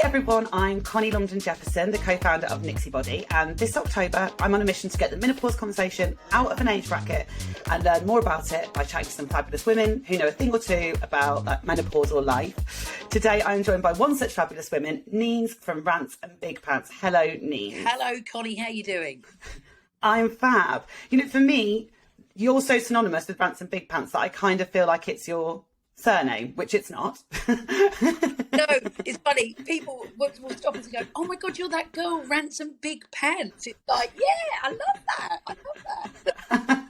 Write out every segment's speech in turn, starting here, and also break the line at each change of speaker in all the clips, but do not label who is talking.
everyone, I'm Connie Longden-Jefferson, the co-founder of Nixi Body, and this October I'm on a mission to get the menopause conversation out of an age bracket and learn more about it by chatting to some fabulous women who know a thing or two about that menopausal life. Today I'm joined by one such fabulous woman, Neens from Rants Big Pants. Hello, Neens.
Hello, Connie, how you doing?
I'm fab. You know, for me, you're so synonymous with Rants Big Pants that I kind of feel like it's your surname, which it's not.
No, it's funny. People will stop us and go, "Oh my God, you're that girl, Rants Big Pants." It's like, yeah, I love that. I love that.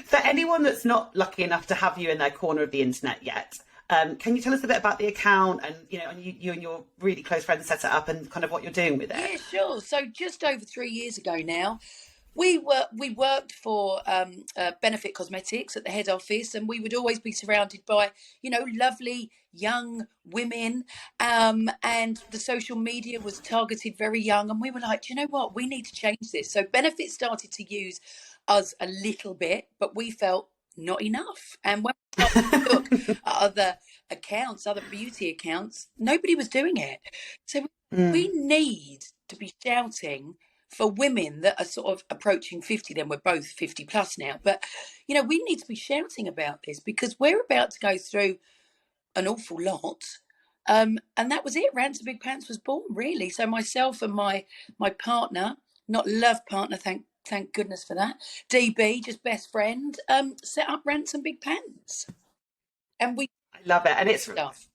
For anyone that's not lucky enough to have you in their corner of the internet yet, can you tell us a bit about the account and you and your really close friends set it up and kind of what you're doing with it?
Yeah, sure. So just over 3 years ago now, we worked for Benefit Cosmetics at the head office, and we would always be surrounded by, lovely young women, and the social media was targeted very young, and we were like, do you know what, we need to change this. So Benefit started to use us a little bit, but we felt not enough. And when we started to look at other accounts, other beauty accounts, nobody was doing it. So we need to be shouting for women that are sort of approaching 50, then we're both 50 plus now. But, we need to be shouting about this because we're about to go through an awful lot. And that was it. Rants Big Pants was born, really. So myself and my partner, not love partner, thank goodness for that, DB, just best friend, set up Rants Big Pants. And
I love it. And it's
stuff.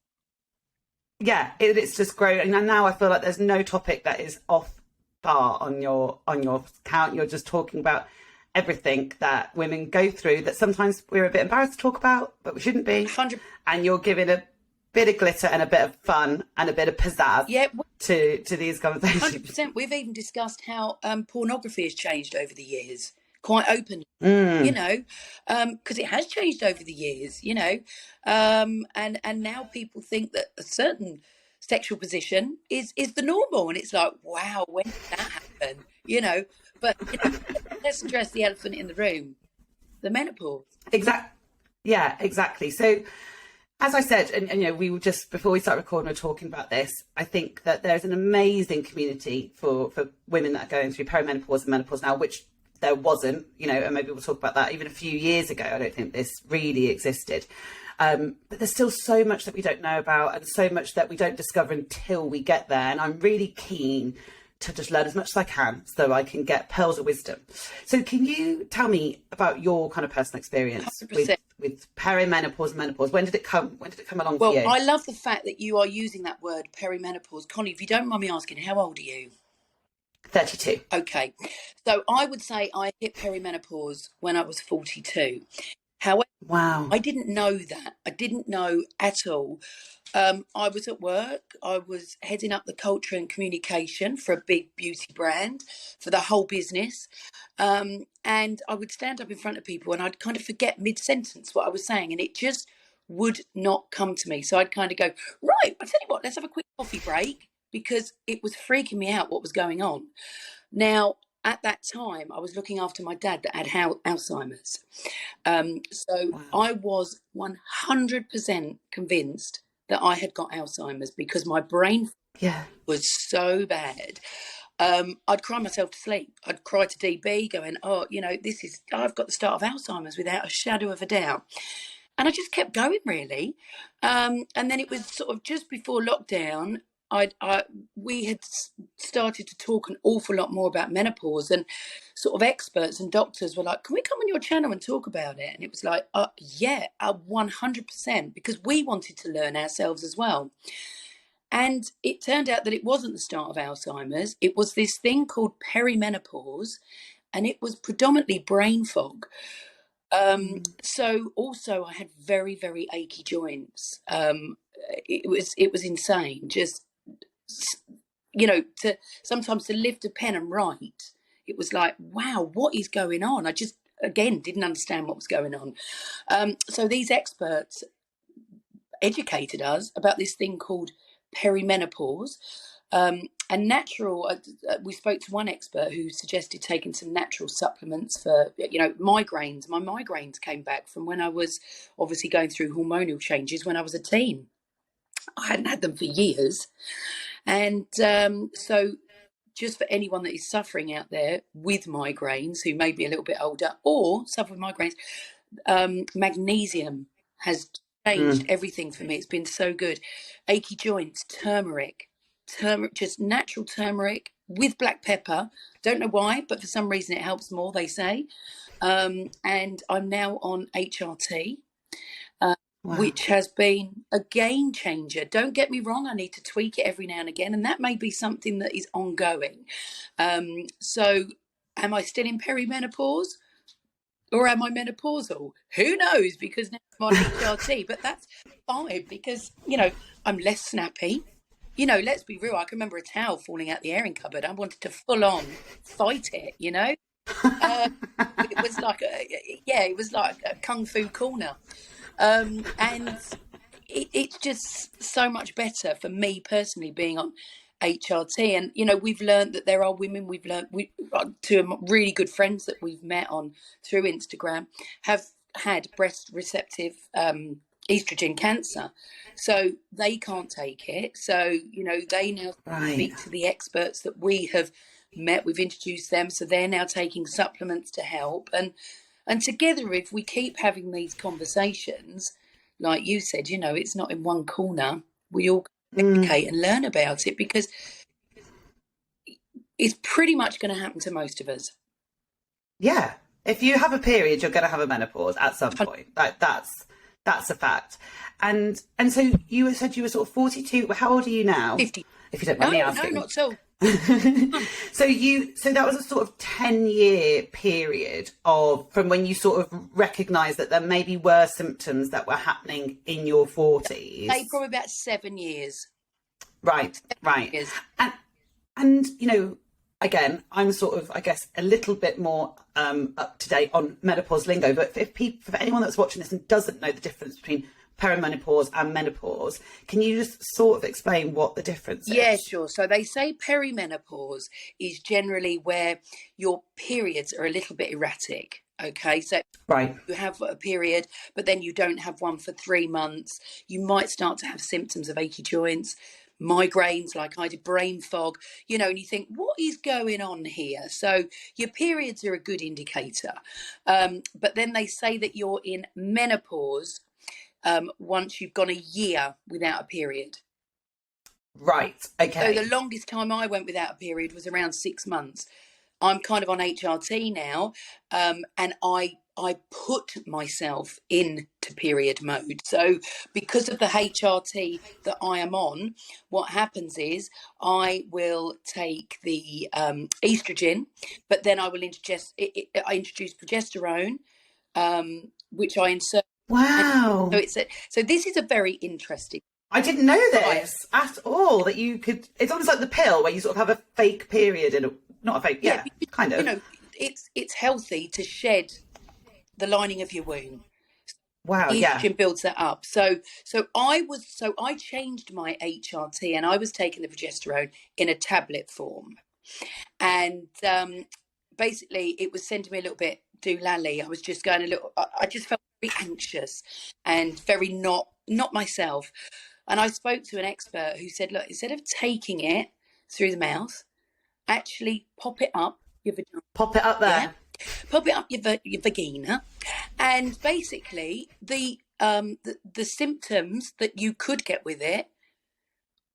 Yeah, it's just grown. And now I feel like there's no topic that is off bar on your account. You're just talking about everything that women go through that sometimes we're a bit embarrassed to talk about, but we shouldn't be.
100%.
And you're giving a bit of glitter and a bit of fun and a bit of pizzazz to these conversations.
100%. We've even discussed how pornography has changed over the years, quite openly, because it has changed over the years, and now people think that a certain sexual position is the normal, and it's like, wow, when did that happen? But let's address the elephant in the room, the menopause.
Exactly. So as I said, and we were just before we start recording, we're talking about this. I think that there's an amazing community for women that are going through perimenopause and menopause now, which there wasn't, and maybe we'll talk about that even a few years ago. I don't think this really existed. But there's still so much that we don't know about and so much that we don't discover until we get there. And I'm really keen to just learn as much as I can so I can get pearls of wisdom. So can you tell me about your kind of personal experience with perimenopause and menopause? When did it come along for you?
Well, I love the fact that you are using that word, perimenopause. Connie, if you don't mind me asking, how old are you?
32.
Okay. So I would say I hit perimenopause when I was 42. However,
wow,
I didn't know that. I didn't know at all. I was at work. I was heading up the culture and communication for a big beauty brand for the whole business. And I would stand up in front of people and I'd kind of forget mid-sentence what I was saying, and it just would not come to me. So I'd kind of go, right, I'll tell you what, let's have a quick coffee break, because it was freaking me out what was going on. Now, at that time, I was looking after my dad that had Alzheimer's. Wow. I was 100% convinced that I had got Alzheimer's because my brain was so bad. I'd cry myself to sleep. I'd cry to DB going, I've got the start of Alzheimer's without a shadow of a doubt. And I just kept going, really. And then it was sort of just before lockdown, we had started to talk an awful lot more about menopause, and sort of experts and doctors were like, can we come on your channel and talk about it? And it was like, 100%, because we wanted to learn ourselves as well. And it turned out that it wasn't the start of Alzheimer's. It was this thing called peri-menopause, and it was predominantly brain fog. So also I had very, very achy joints. It was insane. Just, to sometimes to lift a pen and write, it was like, wow, what is going on? I just, again, didn't understand what was going on. So these experts educated us about this thing called perimenopause. And natural, we spoke to one expert who suggested taking some natural supplements for, migraines. My migraines came back from when I was obviously going through hormonal changes when I was a teen. I hadn't had them for years. And so just for anyone that is suffering out there with migraines, who may be a little bit older or suffer with migraines, magnesium has changed everything for me. It's been so good. Achy joints, turmeric, just natural turmeric with black pepper. Don't know why, but for some reason it helps more, they say. And I'm now on HRT. Wow. Which has been a game changer. Don't get me wrong, I need to tweak it every now and again, and that may be something that is ongoing. So am I still in perimenopause or am I menopausal? Who knows, because now I'm on HRT, but that's fine because, I'm less snappy. Let's be real, I can remember a towel falling out the airing cupboard. I wanted to full on fight it, it was like a kung fu corner. And it's just so much better for me personally being on HRT. And, we've learned that there are women, two really good friends that we've met on through Instagram have had breast receptive estrogen cancer. So they can't take it. So, they now speak to the experts that we have met. We've introduced them. So they're now taking supplements to help. And together, if we keep having these conversations, like you said, it's not in one corner. We all educate and learn about it because it's pretty much going to happen to most of us.
Yeah. If you have a period, you're going to have a menopause at some point. That's a fact. And so you said you were sort of 42. How old are you now?
50.
If you don't mind me asking.
No, not so.
So that was a sort of 10-year period from when you sort of recognised that there maybe were symptoms that were happening in your 40s.
Probably about 7 years.
Right.
7 years.
And again, I'm sort of, I guess, a little bit more up to date on menopause lingo. But for anyone that's watching this and doesn't know the difference between perimenopause and menopause, can you just sort of explain what the difference is?
Yeah, sure. So they say perimenopause is generally where your periods are a little bit erratic. Okay, so you have a period, but then you don't have one for 3 months. You might start to have symptoms of achy joints, migraines, like I did, brain fog, and you think, what is going on here? So your periods are a good indicator. But then they say that you're in menopause once you've gone a year without a period.
Right. Okay.
So the longest time I went without a period was around 6 months. I'm kind of on HRT now, and I put myself into period mode. So because of the HRT that I am on, what happens is I will take the estrogen, but then I will I introduce progesterone, which I insert.
Wow.
So this is a very interesting.
I didn't know this at all, that you could, it's almost like the pill where you sort of have a fake period not a fake, kind of.
It's healthy to shed the lining of your womb.
Wow,
Estrogen builds that up. So I changed my HRT and I was taking the progesterone in a tablet form. And basically it was sending me a little bit doolally. I was just going I just felt very anxious and very not myself. And I spoke to an expert who said, look, instead of taking it through the mouth, actually pop it up your vagina.
Pop it up there.
Yeah? Pop it up your vagina. And basically the symptoms that you could get with it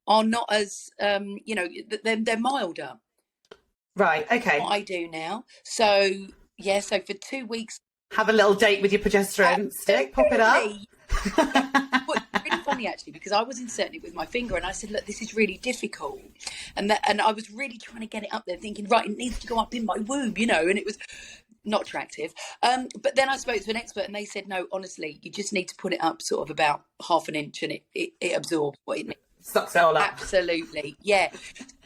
are not as, they're milder.
Right, okay.
What I do now. So for 2 weeks.
Have a little date with your progesterone stick, pop it up.
It's really funny actually, because I was inserting it with my finger and I said, look, this is really difficult. And I was really trying to get it up there thinking, right, it needs to go up in my womb, and it was not attractive. But then I spoke to an expert and they said, no, honestly, you just need to put it up sort of about half an inch and it absorbs what it needs.
Sucks it all up.
Absolutely, yeah.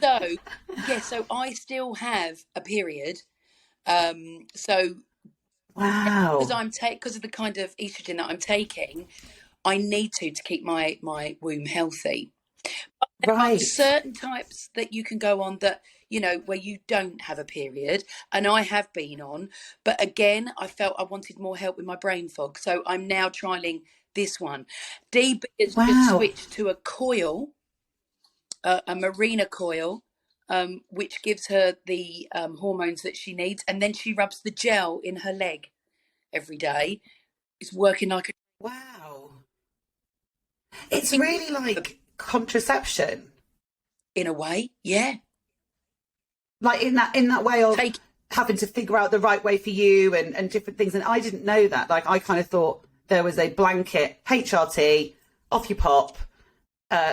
So I still have a period.
Wow.
Because of the kind of estrogen that I'm taking, I need to keep my womb healthy. There are certain types that you can go on that, where you don't have a period, and I have been on, but again, I felt I wanted more help with my brain fog. So I'm now trialing this one. DB has just switched to a coil a Marina coil, which gives her the hormones that she needs, and then she rubs the gel in her leg every day. It's working like a
Wow. It's really like contraception.
in a way, yeah.
Like in that way of
Take
having to figure out the right way for you and different things. And I didn't know that. Like I kind of thought there was a blanket HRT, off you pop,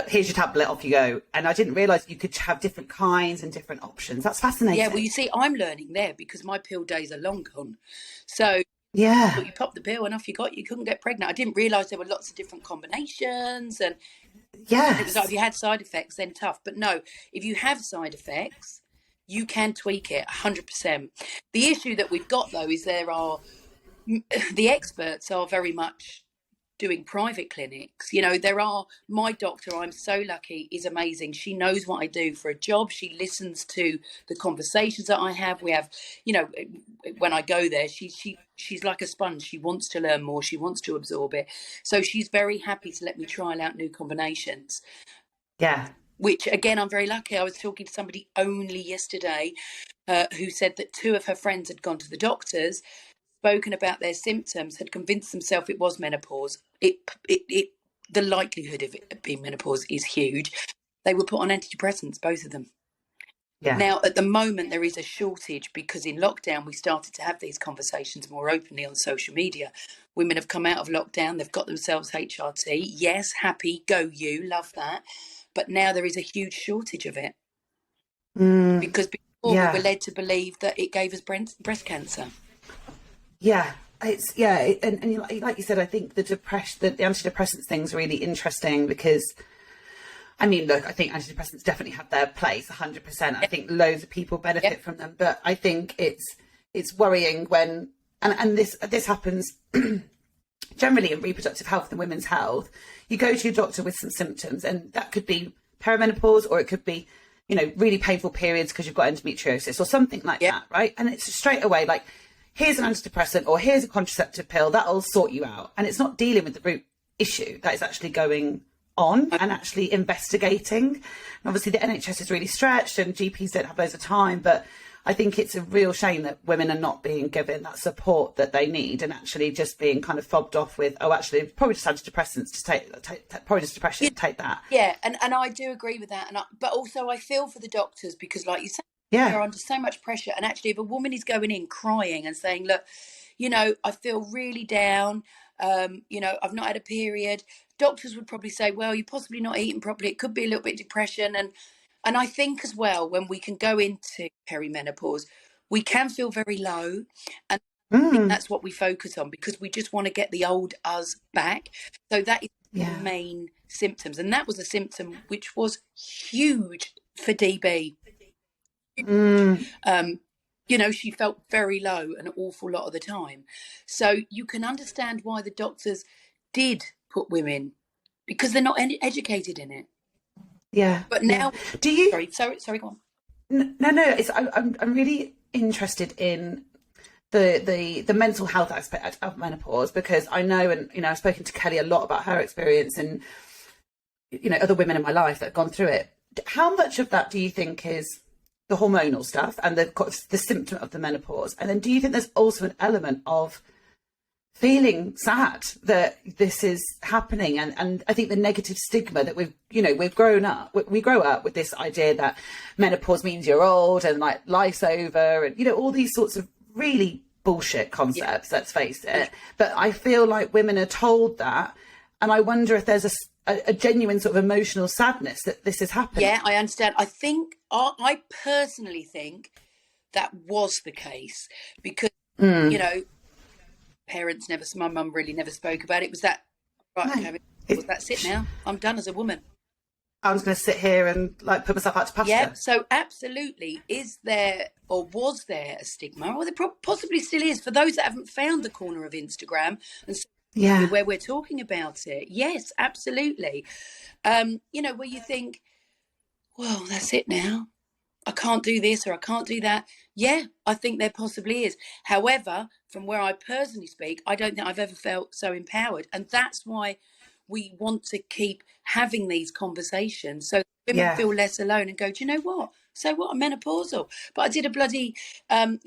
here's your tablet, off you go. And I didn't realise you could have different kinds and different options. That's fascinating.
yeah. Well, you see, I'm learning there because my pill days are long gone. So
yeah.
you pop the pill and off you got. You couldn't get pregnant. I didn't realise there were lots of different combinations, and
Yes.
it was like if you had side effects, then tough. But no, if you have side effects, you can tweak it 100%. The issue that we've got though is the experts are very much doing private clinics. You know, my doctor, I'm so lucky, is amazing. She knows what I do for a job. She listens to the conversations that I have. We have, you know, when I go there, she's like a sponge. She wants to learn more. She wants to absorb it. So she's very happy to let me trial out new combinations.
Yeah.
Which again, I'm very lucky. I was talking to somebody only yesterday who said that 2 of her friends had gone to the doctors, spoken about their symptoms, had convinced themselves it was menopause. The likelihood of it being menopause is huge. They were put on antidepressants, both of them.
Yeah.
Now, at the moment, there is a shortage because in lockdown, we started to have these conversations more openly on social media. Women have come out of lockdown. They've got themselves HRT. Yes, happy, go you, love that. But now there is a huge shortage of it. Because before we were led to believe that it gave us breast cancer.
Yeah, and like you said, I think the antidepressants thing's really interesting because, I mean, look, I think antidepressants definitely have their place, 100%. I think loads of people benefit from them, but I think it's worrying when and this happens generally in reproductive health and women's health. You go to your doctor with some symptoms, and that could be perimenopause, or it could be, you know, really painful periods because you've got endometriosis or something like that, right? And it's straight away like, here's an antidepressant or here's a contraceptive pill, that'll sort you out. And it's not dealing with the root issue that is actually going on and actually investigating. And obviously the NHS is really stretched and GPs don't have loads of time, but I think it's a real shame that women are not being given that support that they need and actually just being kind of fobbed off with, oh, actually, it's probably just antidepressants to take probably just depression, take that.
Yeah, and I do agree with that. But also I feel for the doctors because, like you said, they're under so much pressure. And actually, if a woman is going in crying and saying, look, you know, I feel really down, you know, I've not had a period, doctors would probably say, well, you're possibly not eating properly. It could be a little bit depression. And I think as well, when we can go into perimenopause, we can feel very low. And I think that's what we focus on because we just want to get the old us back. So that is the main symptoms. And that was a symptom which was huge for DB. You know, she felt very low an awful lot of the time. So you can understand why the doctors did put women, because they're not educated in it.
Yeah.
But now,
do you?
Sorry, go on.
No. I'm really interested in the mental health aspect of menopause because I know, and you know, I've spoken to Kelly a lot about her experience, and you know, other women in my life that have gone through it. How much of that do you think is the hormonal stuff and the symptom of the menopause? And then do you think there's also an element of feeling sad that this is happening? And I think the negative stigma that we grow up with this idea that menopause means you're old and like life's over and, you know, all these sorts of really bullshit concepts, let's face it. But I feel like women are told that. And I wonder if there's a genuine sort of emotional sadness that this is happening.
Yeah, I understand. I personally think that was the case because, you know, parents my mum really never spoke about it. Was that, right, okay, that's it now. I'm done as a woman.
I was going to sit here and like put myself out to pasture.
Yeah, so absolutely. Is there or was there a stigma, or there possibly still is, for those that haven't found the corner of Instagram and where we're talking about it? Yes, absolutely. You know, where you think, well, that's it now. I can't do this or I can't do that. Yeah, I think there possibly is. However, from where I personally speak, I don't think I've ever felt so empowered. And that's why we want to keep having these conversations so women feel less alone and go, do you know what? So what? I'm menopausal. But I did a bloody, sort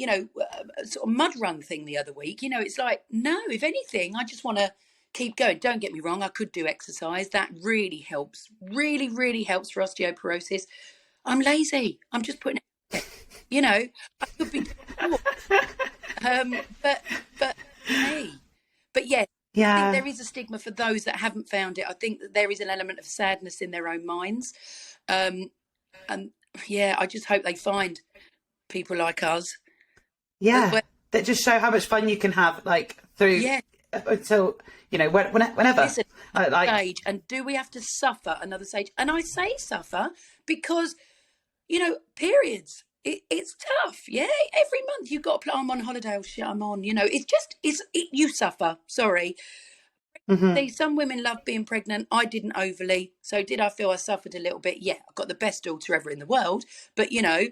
of mud run thing the other week. You know, it's like, no, if anything, I just want to keep going. Don't get me wrong. I could do exercise. That really helps. Really, really helps for osteoporosis. I'm lazy. I'm just putting it, you know, I could be doing more. But hey, but yes, I think there is a stigma for those that haven't found it. I think that there is an element of sadness in their own minds. And yeah, I just hope they find people like us.
Yeah, that just show how much fun you can have, like, through until, you know, whenever.
Listen, stage, and do we have to suffer another stage? And I say suffer because, you know, periods. It's tough, yeah. Every month you've got to play, I'm on holiday, oh shit, I'm on. You know, you suffer. Sorry. See, some women love being pregnant. I didn't overly. So did I feel I suffered a little bit? Yeah, I've got the best daughter ever in the world. But, you know,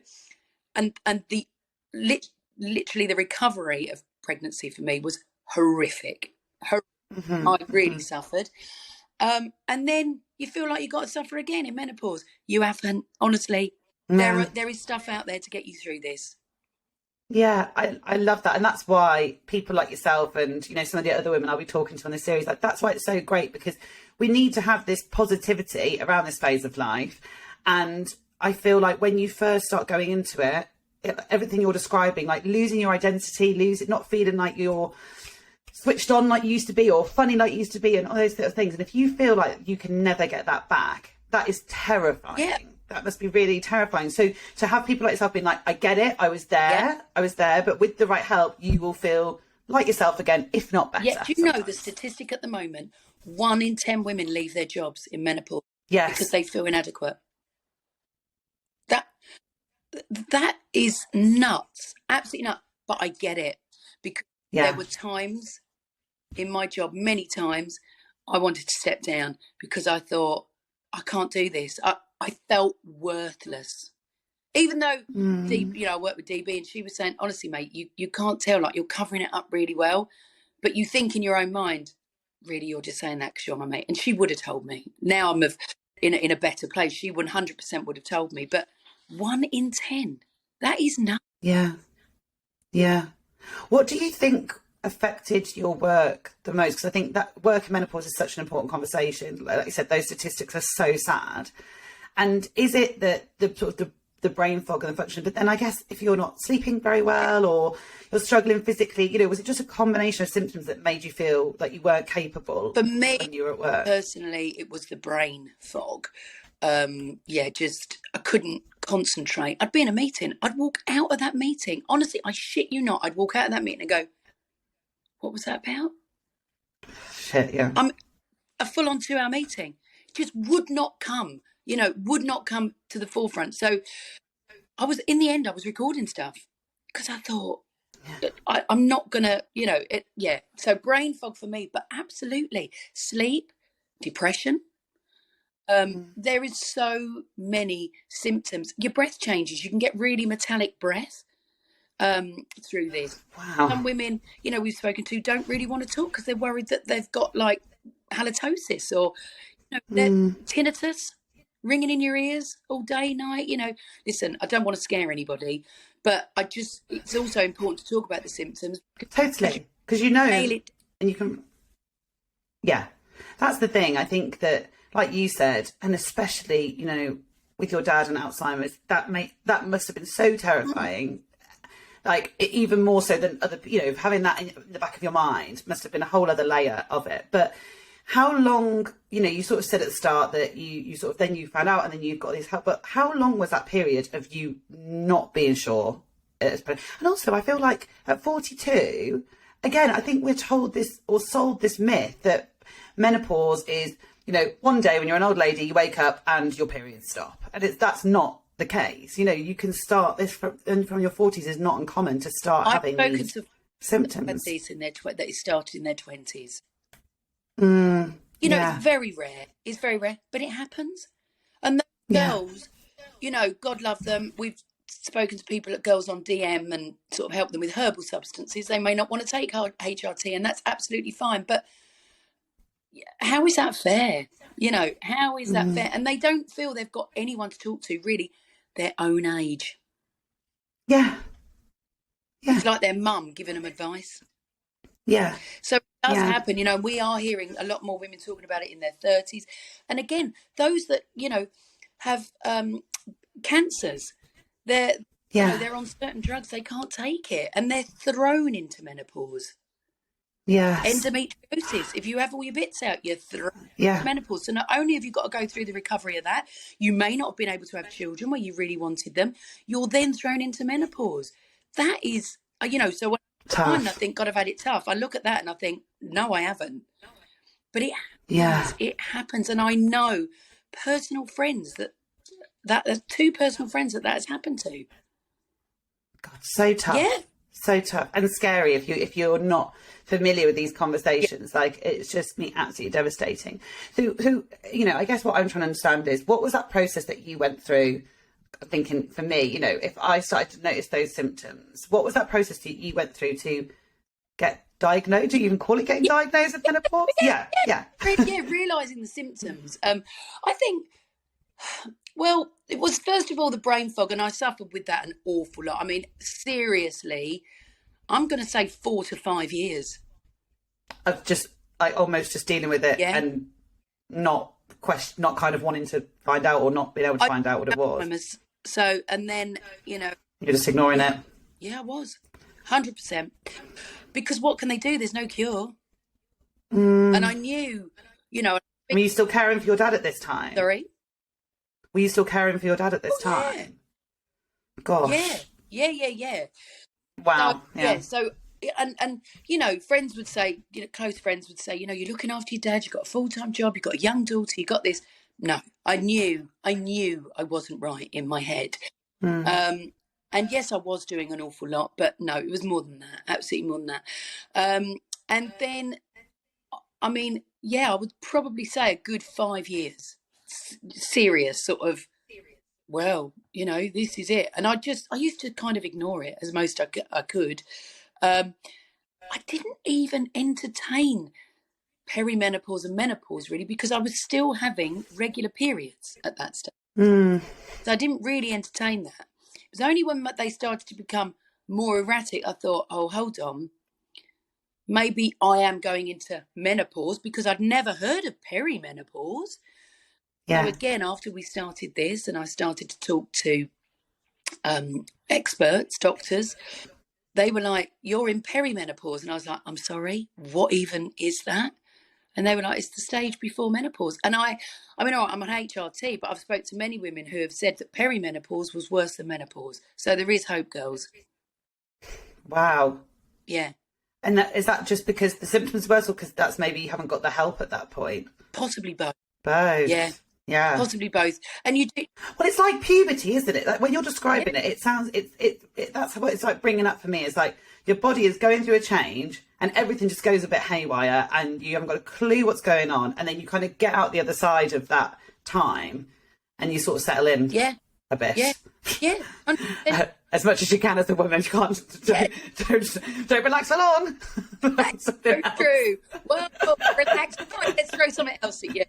and the literally the recovery of pregnancy for me was horrific. I really suffered. And then you feel like you've got to suffer again in menopause. You haven't, honestly. No. There is stuff out there to get you through this.
Yeah, I love that. And that's why people like yourself and, you know, some of the other women I'll be talking to on this series, like, that's why it's so great, because we need to have this positivity around this phase of life. And I feel like when you first start going into it, everything you're describing, like losing your identity, not feeling like you're switched on like you used to be, or funny like you used to be, and all those sort of things. And if you feel like you can never get that back, that is terrifying. Yeah. That must be really terrifying. So to have people like yourself being like, I get it, I was there, but with the right help, you will feel like yourself again, if not better.
Yeah, do you know the statistic at the moment? 1 in 10 women leave their jobs in menopause because they feel inadequate. That is nuts, absolutely nuts. But I get it, because there were times in my job, many times, I wanted to step down because I thought, I can't do this. I felt worthless. Even though, you know, I worked with DB, and she was saying, honestly, mate, you can't tell, like, you're covering it up really well, but you think in your own mind, really, you're just saying that because you're my mate. And she would have told me. Now I'm in a better place. She 100% would have told me. But 1 in 10, that is nuts.
Yeah. What do you think affected your work the most? Because I think that work in menopause is such an important conversation. Like you said, those statistics are so sad. And is it that the brain fog and the function? But then I guess if you're not sleeping very well, or you're struggling physically, you know, was it just a combination of symptoms that made you feel like you weren't capable?
For me,
when you were at work?
Personally, it was the brain fog. Just I couldn't concentrate. I'd be in a meeting. I'd walk out of that meeting. Honestly, I shit you not. I'd walk out of that meeting and go, what was that about?
Shit, yeah.
I'm a full-on 2-hour meeting. Just would not come to the forefront. So in the end, I was recording stuff because I thought, I'm not gonna, you know, So brain fog for me, but absolutely sleep, depression. There is so many symptoms. Your breath changes. You can get really metallic breath through this.
Wow.
Some women, you know, we've spoken to, don't really want to talk because they're worried that they've got like halitosis, or, you know, tinnitus ringing in your ears all day, night. You know, listen, I don't want to scare anybody, but it's also important to talk about the symptoms.
Totally, because you know, and you can, that's the thing. I think that, like you said, and especially, you know, with your dad and Alzheimer's, that must have been so terrifying. Like, even more so than other, you know, having that in the back of your mind must have been a whole other layer of it. But how long, you know, you sort of said at the start that you sort of, then you found out and then you've got this help, but how long was that period of you not being sure? And also, I feel like at 42, again, I think we're told this, or sold this myth that menopause is, you know, one day when you're an old lady, you wake up and your periods stop. And that's not the case. You know, you can start this from your 40s is not uncommon to start having these symptoms.
That it started in their 20s. You know, it's very rare. It's very rare, but it happens. And those girls, you know, God love them. We've spoken to people, girls on DM, and sort of help them with herbal substances. They may not want to take HRT, and that's absolutely fine. But how is that fair? You know, how is that fair? And they don't feel they've got anyone to talk to, really, their own age.
Yeah.
It's like their mum giving them advice.
Yeah.
So it does happen, you know. We are hearing a lot more women talking about it in their 30s. And again, those that, you know, have cancers, they're you know, they're on certain drugs, they can't take it, and they're thrown into menopause.
Yes.
Endometriosis, if you have all your bits out, you're thrown into
Yeah.
menopause. So not only have you got to go through the recovery of that, you may not have been able to have children where you really wanted them, you're then thrown into menopause. That is, you know, so when I think, God, I've had it tough, I look at that and I think, no, I haven't. But it happens. It happens. And I know personal friends that there's 2 personal friends that has happened to.
God, so tough.
Yeah.
So tough and scary if you're not familiar with these conversations. Like, it's just absolutely devastating. So who, you know, I guess what I'm trying to understand is, what was that process that you went through? Thinking, for me, you know, if I started to notice those symptoms, what was that process that you went through to get diagnosed? Do you even call it getting diagnosed with menopause? Yeah.
Realising the symptoms. I think, well, it was first of all the brain fog, and I suffered with that an awful lot. I mean, seriously, I'm going to say 4 to 5 years
of just like almost just dealing with it and not kind of wanting to find out, or not being able to find out what it was.
So, and then, you know,
you're just ignoring it.
Yeah, I was 100%, because what can they do? There's no cure. And I knew, you know.
Were you still caring for your dad at this time?
Sorry?
Were you still caring for your dad at this time? Gosh.
Yeah.
Wow.
So, and you know, friends would say, you know, close friends would say, you know, you're looking after your dad, you've got a full-time job, you've got a young daughter, you got this. No, I knew I wasn't right in my head. And yes, I was doing an awful lot, but no, it was more than that, absolutely more than that. And then, I mean, I would probably say a good 5 years, serious sort of, well, you know, this is it. And I used to kind of ignore it as most I could. I didn't even entertain perimenopause and menopause, really, because I was still having regular periods at that stage. So I didn't really entertain that. It was only when they started to become more erratic, I thought, oh, hold on, maybe I am going into menopause, because I'd never heard of perimenopause. So again, after we started this and I started to talk to experts, doctors, they were like, you're in perimenopause. And I was like, I'm sorry, what even is that? And they were like, it's the stage before menopause. And I mean, all right, I'm an HRT, but I've spoke to many women who have said that perimenopause was worse than menopause. So there is hope, girls.
Wow.
Yeah.
And is that just because the symptoms were worse, or because that's maybe you haven't got the help at that point?
Possibly both.
Both.
Yeah. Possibly both. And you do.
Well, it's like puberty, isn't it? Like when you're describing it, it sounds, that's what it's like bringing up for me. It's like your body is going through a change and everything just goes a bit haywire and you haven't got a clue what's going on. And then you kind of get out the other side of that time and you sort of settle in a bit.
Yeah.
As much as you can as a woman. You can't, don't relax for long.
That's so true. Well, relax. Let's throw something else at you.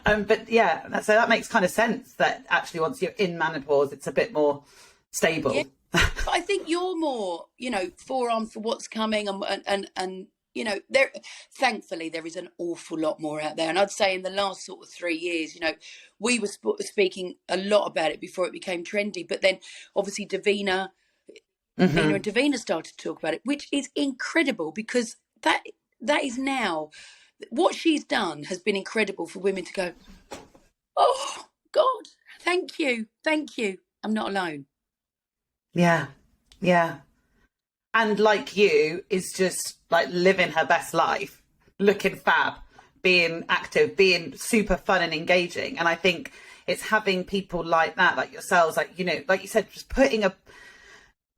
But so that makes kind of sense that actually once you're in menopause, it's a bit more stable.
Yeah. But I think you're more, you know, forearmed for what's coming, and you know, thankfully there is an awful lot more out there. And I'd say in the last sort of 3 years, you know, we were speaking a lot about it before it became trendy, but then obviously Davina and Davina started to talk about it, which is incredible, because that is now what she's done has been incredible for women to go, oh God, thank you, I'm not alone.
Yeah. And like you, is just like living her best life, looking fab, being active, being super fun and engaging. And I think it's having people like that, like yourselves, like, you know, like you said, just putting a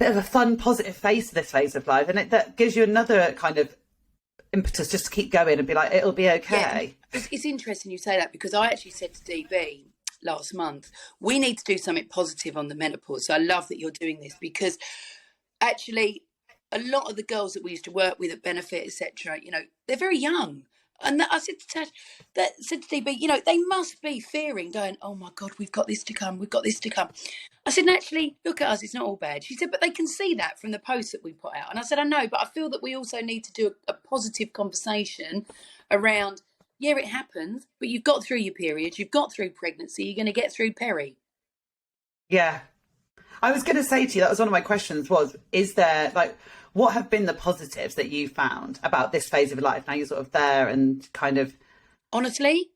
bit of a fun, positive face to this phase of life. And that gives you another kind of impetus just to keep going and be like, it'll be okay.
Yeah, it's interesting you say that, because I actually said to DB last month, we need to do something positive on the menopause. So I love that you're doing this, because actually a lot of the girls that we used to work with at Benefit, etc., you know, they're very young. And I said to Tash, said to DB, you know, they must be fearing, going, oh my God, we've got this to come, we've got this to come. I said, naturally, look at us, it's not all bad. She said, but they can see that from the posts that we put out. And I said, I know, but I feel that we also need to do a positive conversation around, yeah, it happens, but you've got through your periods, you've got through pregnancy, you're going to get through peri.
Yeah. I was going to say to you, that was one of my questions was, is there, like, what have been the positives that you found about this phase of your life? Now you're sort of there and kind of...
Honestly,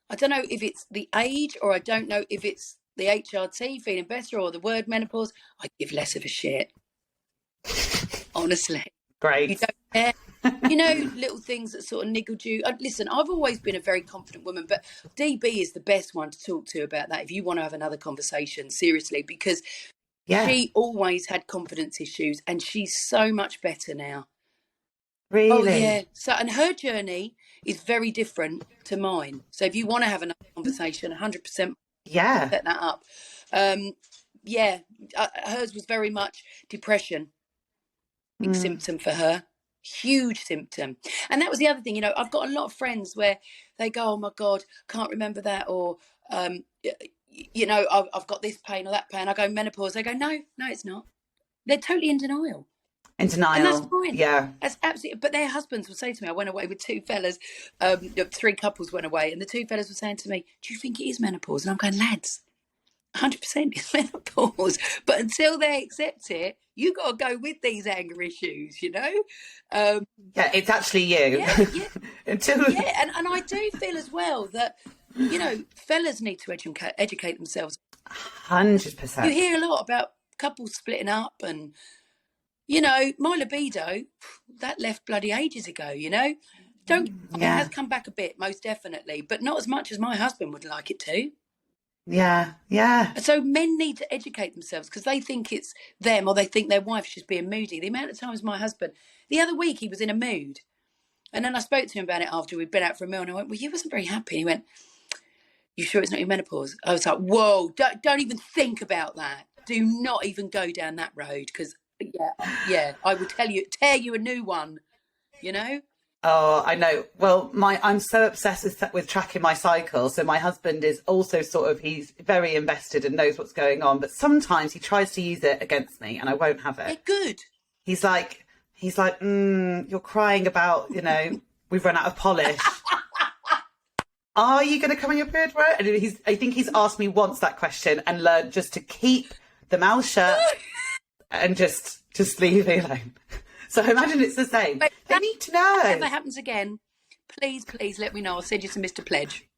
I don't know if it's the age, or I don't know if it's the HRT feeling better, or the word menopause. I give less of a shit. Honestly.
Great.
You don't care. You know, little things that sort of niggled you. Listen, I've always been a very confident woman, but DB is the best one to talk to about that if you want to have another conversation, seriously, because she always had confidence issues, and she's so much better now.
Really?
Oh, yeah. So, and her journey is very different to mine. So if you want to have another conversation, 100% set that up. Yeah, hers was very much depression. Big symptom for her. Huge symptom. And that was the other thing, you know, I've got a lot of friends where they go, oh my God, can't remember that, or you know, I've got this pain or that pain. I go, menopause. They go, no, it's not. They're totally in denial.
In denial.
And that's fine.
Yeah.
That's absolutely. But their husbands would say to me, I went away with two fellas, 3 couples went away, and the 2 fellas were saying to me, do you think it is menopause? And I'm going, lads, 100% is menopause. But until they accept it, you got to go with these anger issues, you know?
Yeah, it's actually you.
Yeah.
Until...
Yeah, and I do feel as well that, you know, fellas need to educate themselves.
100%.
You hear a lot about couples splitting up, and, you know, my libido, that left bloody ages ago, you know? It has come back a bit, most definitely, but not as much as my husband would like it to.
Yeah.
So men need to educate themselves, because they think it's them, or they think their wife's just being moody. The amount of times my husband, the other week he was in a mood, and then I spoke to him about it after we'd been out for a meal, and I went, well, you wasn't very happy. And he went, you sure it's not your menopause? I was like, whoa, don't even think about that. Do not even go down that road, because I will tear you a new one, you know?
Oh, I know. Well, I'm so obsessed with tracking my cycle. So my husband is also he's very invested and knows what's going on. But sometimes he tries to use it against me, and I won't have it.
They're good.
He's like, you're crying about, you know, we've run out of polish. Are you going to come on your period, right? And I think he's asked me once that question, and learned just to keep the mouth shut and just leave me alone. So I imagine it's the same. But they need to know.
If that happens again, please let me know. I'll send you some Mr. Pledge.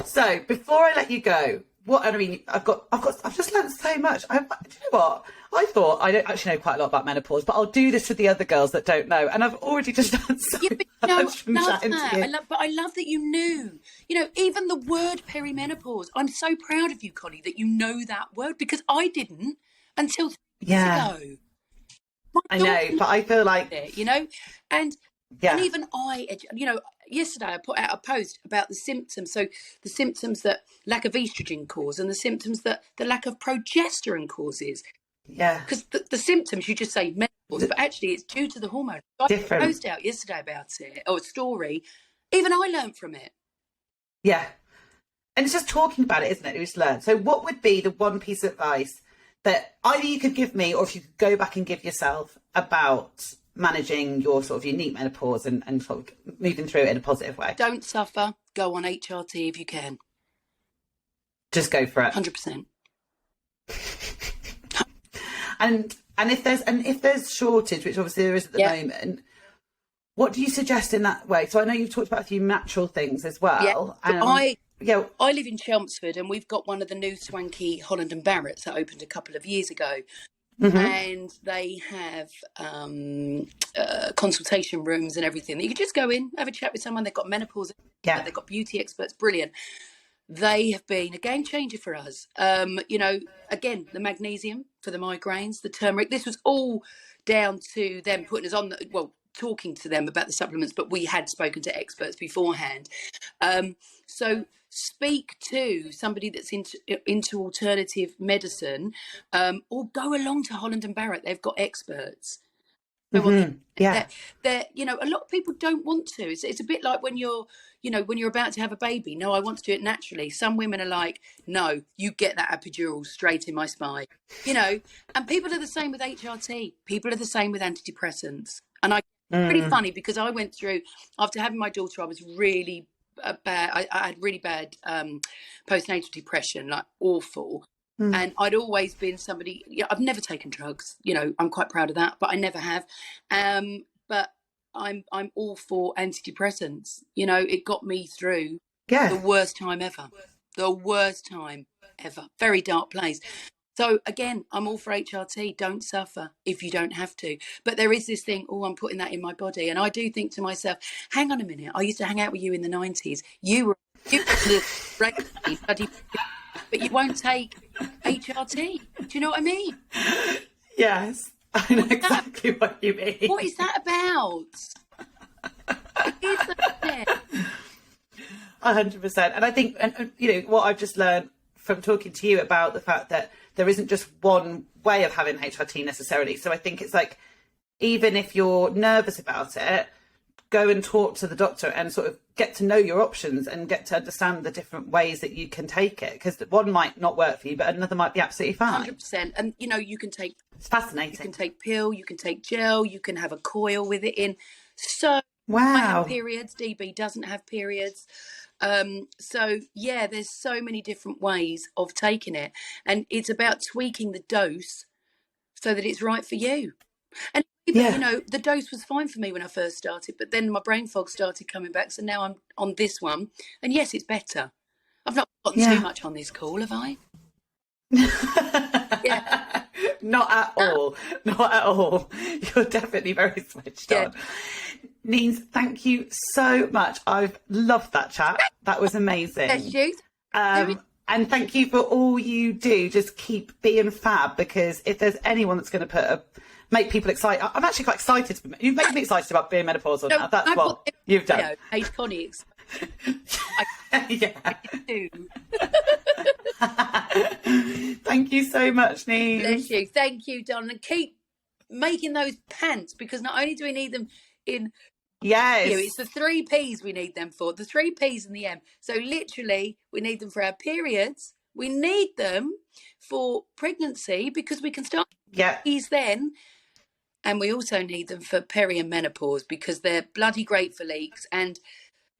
So before I let you go, I've just learned so much. Do you know what? I thought I don't actually know quite a lot about menopause, but I'll do this for the other girls that don't know. And I've already just learned so much from chatting to you.
I love that you knew. You know, even the word peri-menopause. I'm so proud of you, Connie, that you know that word, because I didn't until 3 years ago.
I know, but I feel like,
you know, and even you know, yesterday I put out a post about the symptoms. So the symptoms that lack of estrogen cause, and the symptoms that the lack of progesterone causes. Yeah. Because the symptoms, you just say menopause, but actually it's due to the hormone. So I put a post out yesterday about it, or a story. Even I learned from it.
Yeah. And it's just talking about it, isn't it? You just learn. So what would be the one piece of advice that either you could give me, or if you could go back and give yourself, about managing your sort of unique menopause and sort of moving through it in a positive way?
Don't suffer. Go on HRT if you can.
Just go for it.
100%.
And if there's shortage, which obviously there is at the moment, what do you suggest in that way? So I know you've talked about a few natural things as well.
Yeah. I live in Chelmsford, and we've got one of the new swanky Holland and Barretts that opened a couple of years ago. Mm-hmm. And they have consultation rooms and everything. You could just go in, have a chat with someone. They've got menopause, they've got beauty experts, brilliant. They have been a game changer for us. You know, again, the magnesium for the migraines, the turmeric. This was all down to them putting us on talking to them about the supplements, but we had spoken to experts beforehand. So speak to somebody that's into alternative medicine, or go along to Holland and Barrett. They've got experts.
Yeah.
They're, you know, a lot of people don't want to. It's a bit like when you're, you know, when you're about to have a baby. No, I want to do it naturally. Some women are like, no, you get that epidural straight in my spine, you know. And people are the same with HRT. People are the same with antidepressants. And pretty funny, because I went through, after having my daughter, I was really bad. I had really bad postnatal depression, like awful. And I'd always been somebody, I've never taken drugs, you know, I'm quite proud of that, but I never have. But I'm all for antidepressants. You know, it got me through the worst time ever. The worst time ever. Very dark place. So again, I'm all for HRT. Don't suffer if you don't have to. But there is this thing, oh, I'm putting that in my body. And I do think to myself, hang on a minute. I used to hang out with you in the 90s. You were bloody, but you won't take HRT. Do you know what I mean?
Yes, I know exactly what you mean.
What is that about? It is, isn't it?
100%. And I think, and you know, what I've just learned from talking to you about the fact that there isn't just one way of having HRT necessarily. So I think it's like, even if you're nervous about it, go and talk to the doctor and sort of get to know your options and get to understand the different ways that you can take it, because one might not work for you, but another might be absolutely fine.
100%. And you know, you can take,
it's fascinating.
You can take pill, you can take gel, you can have a coil with it in. So
wow.
I have periods. DB doesn't have periods. So yeah, there's so many different ways of taking it, and it's about tweaking the dose so that it's right for you. And you know, the dose was fine for me when I first started, but then my brain fog started coming back. So now I'm on this one, and yes, it's better. I've not gotten too much on this call, have I?
Not at all. Not at all. You're definitely very switched on. Neens, thank you so much. I've loved that chat. That was amazing.
Yes, you.
And thank you for all you do. Just keep being fab, because if there's anyone that's going to make people excited, I'm actually quite excited. You've made me excited about being menopausal now. That's what you've done.
Hey, Coni,
Thank you so much, Neens.
Bless you. Thank you, Don. And keep making those pants, because not only do we need them in...
Yes.
It's the 3 Ps we need them for. The 3 Ps and the M. So literally, we need them for our periods. We need them for pregnancy, because we can start these then. And we also need them for peri and menopause, because they're bloody great for leaks. And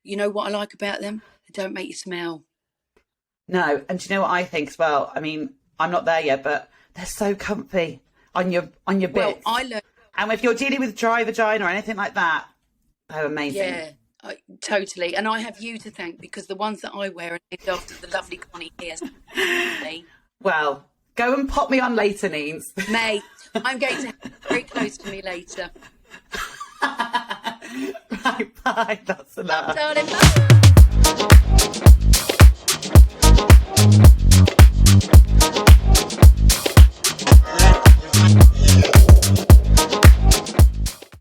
you know what I like about them? They don't make you smell.
No. And do you know what I think as well? I mean, I'm not there yet, but they're so comfy on your bits.
Well, I learned.
And if you're dealing with dry vagina or anything like that, they're amazing.
Yeah, totally. And I have you to thank, because the ones that I wear are named after the lovely Coni here.
Well, go and pop me on later, Neens.
Mate, I'm going to have you very close to me later.
Right, bye. That's enough.
Darling, bye.